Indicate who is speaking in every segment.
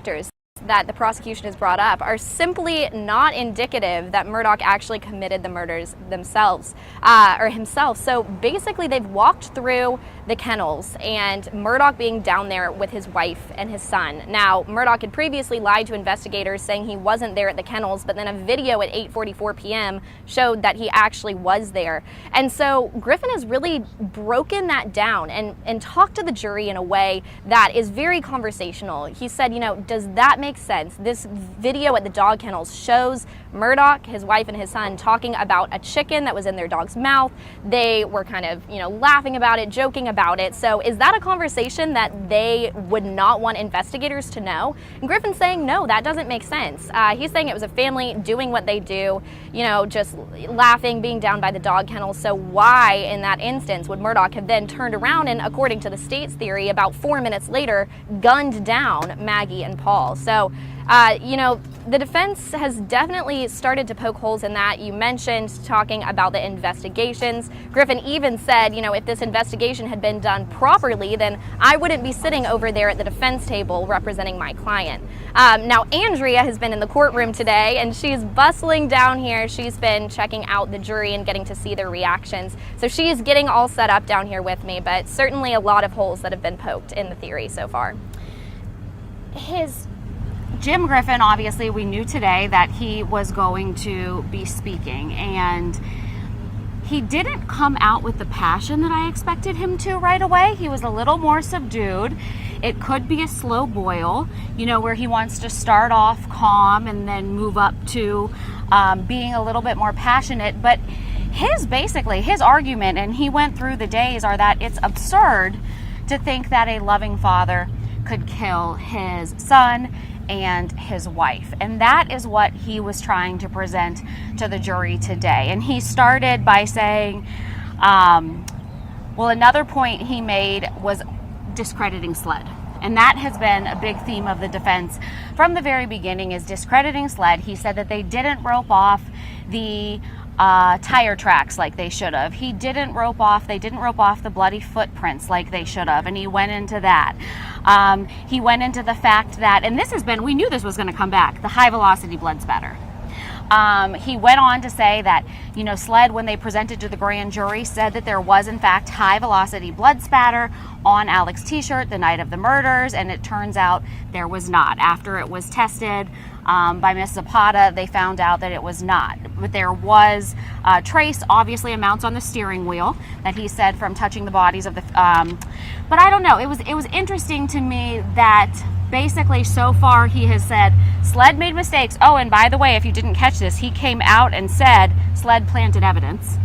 Speaker 1: factors that the prosecution has brought up are simply not indicative that Murdaugh actually committed the murders themselves, or himself. So basically they've walked through the kennels and Murdaugh being down there with his wife and his son. Now, Murdaugh had previously lied to investigators saying he wasn't there at the kennels, but then a video at 8:44 p.m. showed that he actually was there. And so Griffin has really broken that down and talked to the jury in a way that is very conversational. He said, you know, does that make sense? This video at the dog kennels shows Murdaugh, his wife, and his son talking about a chicken that was in their dog's mouth. They were kind of, you know, laughing about it, joking about it. So is that a conversation that they would not want investigators to know? And Griffin's saying, no, that doesn't make sense. He's saying it was a family doing what they do, you know, just laughing, being down by the dog kennels. So why, in that instance, would Murdaugh have then turned around and, according to the state's theory, about 4 minutes later, gunned down Maggie and Paul? So, you know, the defense has definitely started to poke holes in that. You mentioned talking about the investigations. Griffin even said, you know, if this investigation had been done properly, then I wouldn't be sitting over there at the defense table representing my client. Now, Andrea has been in the courtroom today, and she's bustling down here. She's been checking out the jury and getting to see their reactions. So she's getting all set up down here with me, but certainly a lot of holes that have been poked in the theory so far.
Speaker 2: Jim Griffin, obviously, we knew today that he was going to be speaking, and he didn't come out with the passion that I expected him to right away. He was a little more subdued. It could be a slow boil, you know, where he wants to start off calm and then move up to being a little bit more passionate. But his argument, and he went through the days, are that it's absurd to think that a loving father could kill his son and his wife. And that is what he was trying to present to the jury today. And he started by saying, well, another point he made was discrediting SLED. And that has been a big theme of the defense from the very beginning, is discrediting SLED. He said that they didn't rope off the tire tracks like they should have. They didn't rope off the bloody footprints like they should have, and he went into that. He went into the fact that, and we knew this was going to come back, the high velocity blood spatter. He went on to say that, you know, SLED, when they presented to the grand jury, said that there was in fact high velocity blood spatter on Alec's t-shirt the night of the murders, and it turns out there was not. After it was tested by Ms. Zapata, they found out that it was not. But there was trace, obviously, amounts on the steering wheel that he said from touching the bodies of the, but I don't know, it was interesting to me that basically so far he has said SLED made mistakes. Oh, and by the way, if you didn't catch this, he came out and said SLED planted evidence.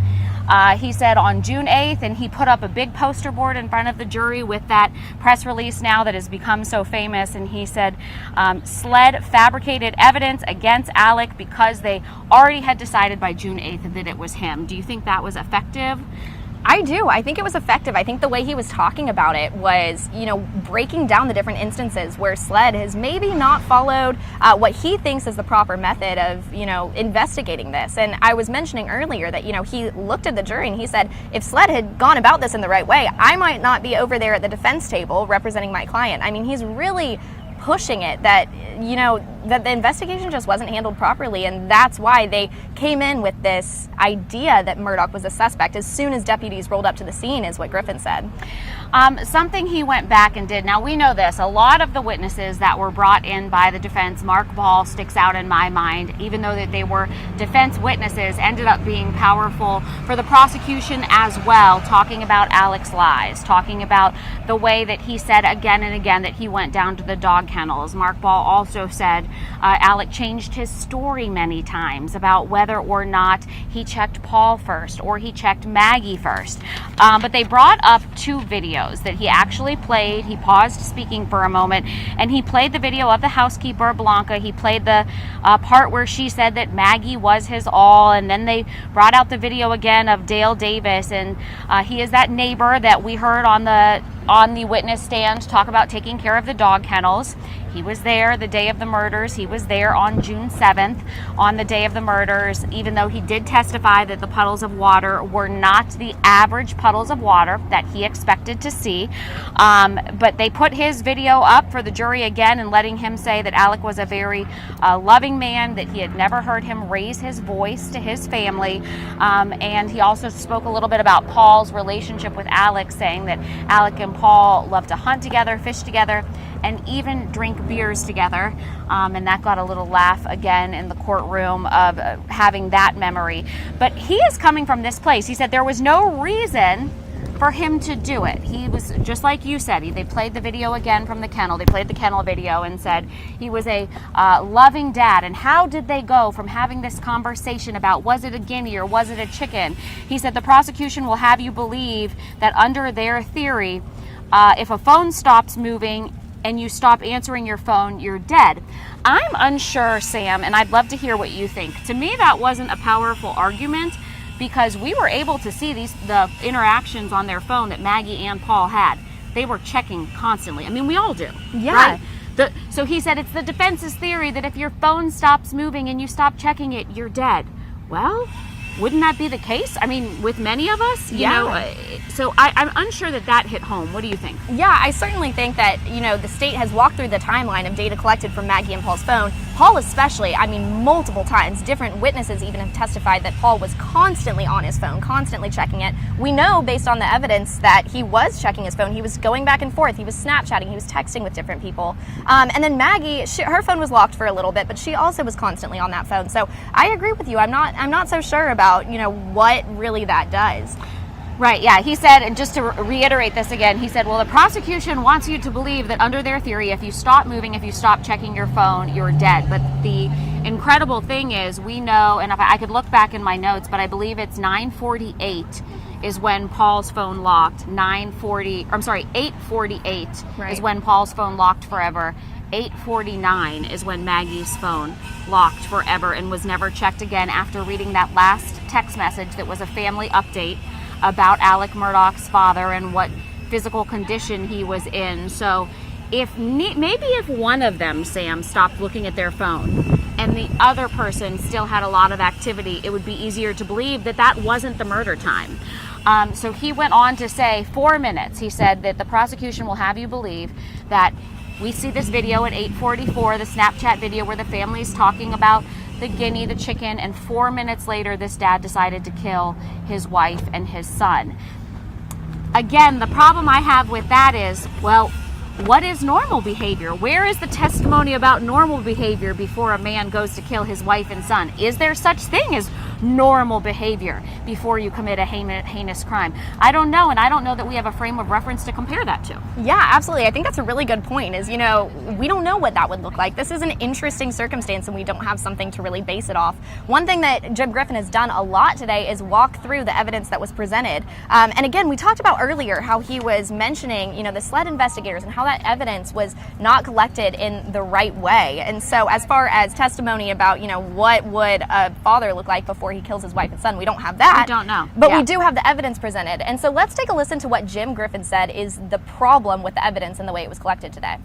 Speaker 2: He said on June 8th, and he put up a big poster board in front of the jury with that press release now that has become so famous, and he said SLED fabricated evidence against Alec because they already had decided by June 8th that it was him. Do you think that was effective?
Speaker 1: I do. I think it was effective. I think the way he was talking about it was, you know, breaking down the different instances where SLED has maybe not followed what he thinks is the proper method of, you know, investigating this. And I was mentioning earlier that, you know, he looked at the jury and he said, if SLED had gone about this in the right way, I might not be over there at the defense table representing my client. I mean, he's really pushing it that, you know, that the investigation just wasn't handled properly, and that's why they came in with this idea that Murdaugh was a suspect as soon as deputies rolled up to the scene, is what Griffin said.
Speaker 2: Something he went back and did. Now, we know this. A lot of the witnesses that were brought in by the defense, Mark Ball sticks out in my mind, even though that they were defense witnesses, ended up being powerful for the prosecution as well, talking about Alec's lies, talking about the way that he said again and again that he went down to the dog kennels. Mark Ball also said Alec changed his story many times about whether or not he checked Paul first or he checked Maggie first. But they brought up two videos that he actually played. He paused speaking for a moment, and he played the video of the housekeeper, Blanca. He played the part where she said that Maggie was his all, and then they brought out the video again of Dale Davis, and he is that neighbor that we heard on the on the witness stand talk about taking care of the dog kennels. He was there the day of the murders. He was there on June 7th on the day of the murders, even though he did testify that the puddles of water were not the average puddles of water that he expected to see. But they put his video up for the jury again and letting him say that Alec was a very loving man, that he had never heard him raise his voice to his family. And he also spoke a little bit about Paul's relationship with Alec, saying that Alec and Paul love to hunt together, fish together, and even drink beers together. And that got a little laugh again in the courtroom of having that memory. But he is coming from this place. He said there was no reason for him to do it. He was, just like you said, they played the video again from the kennel. They played the kennel video and said he was a loving dad. And how did they go from having this conversation about was it a guinea or was it a chicken? He said the prosecution will have you believe that under their theory, if a phone stops moving and you stop answering your phone, you're dead. I'm unsure, Sam, and I'd love to hear what you think. To me, that wasn't a powerful argument because we were able to see the interactions on their phone that Maggie and Paul had. They were checking constantly. I mean, we all do.
Speaker 1: Yeah.
Speaker 2: Right? So he said it's the defense's theory that if your phone stops moving and you stop checking it, you're dead. Well, wouldn't that be the case? I mean, with many of us, you know, so I'm unsure that hit home. What do you think?
Speaker 1: Yeah, I certainly think that, the state has walked through the timeline of data collected from Maggie and Paul's phone. Paul especially, I mean, multiple times. Different witnesses even have testified that Paul was constantly on his phone, constantly checking it. We know based on the evidence that he was checking his phone. He was going back and forth. He was Snapchatting. He was texting with different people. And then Maggie, her phone was locked for a little bit, but she also was constantly on that phone. So I agree with you. I'm not so sure about, what really that does.
Speaker 2: Right, yeah. He said, and just to reiterate this again, he said, well, the prosecution wants you to believe that under their theory, if you stop moving, if you stop checking your phone, you're dead. But the incredible thing is, we know, and if I could look back in my notes, but I believe it's 9:48 is when Paul's phone locked. 8:48 is when Paul's phone locked forever. 8:49 is when Maggie's phone locked forever and was never checked again after reading that last text message that was a family update about Alec Murdaugh's father and what physical condition he was in. So maybe if one of them, Sam, stopped looking at their phone and the other person still had a lot of activity, it would be easier to believe that wasn't the murder time. So he went on to say 4 minutes. He said that the prosecution will have you believe that we see this video at 8:44, the Snapchat video where the family's talking about the guinea, the chicken, and 4 minutes later, this dad decided to kill his wife and his son. Again, the problem I have with that is, well, what is normal behavior? Where is the testimony about normal behavior before a man goes to kill his wife and son? Is there such thing as normal behavior before you commit a heinous crime? I don't know, and I don't know that we have a frame of reference to compare that to.
Speaker 1: Yeah, absolutely. I think that's a really good point is, we don't know what that would look like. This is an interesting circumstance and we don't have something to really base it off. One thing that Jim Griffin has done a lot today is walk through the evidence that was presented. And again, we talked about earlier how he was mentioning, the SLED investigators and how that evidence was not collected in the right way. And so as far as testimony about, what would a father look like before he kills his wife and son, we don't have that.
Speaker 2: We don't know.
Speaker 1: But we do have the evidence presented. And so let's take a listen to what Jim Griffin said is the problem with the evidence and the way it was collected today.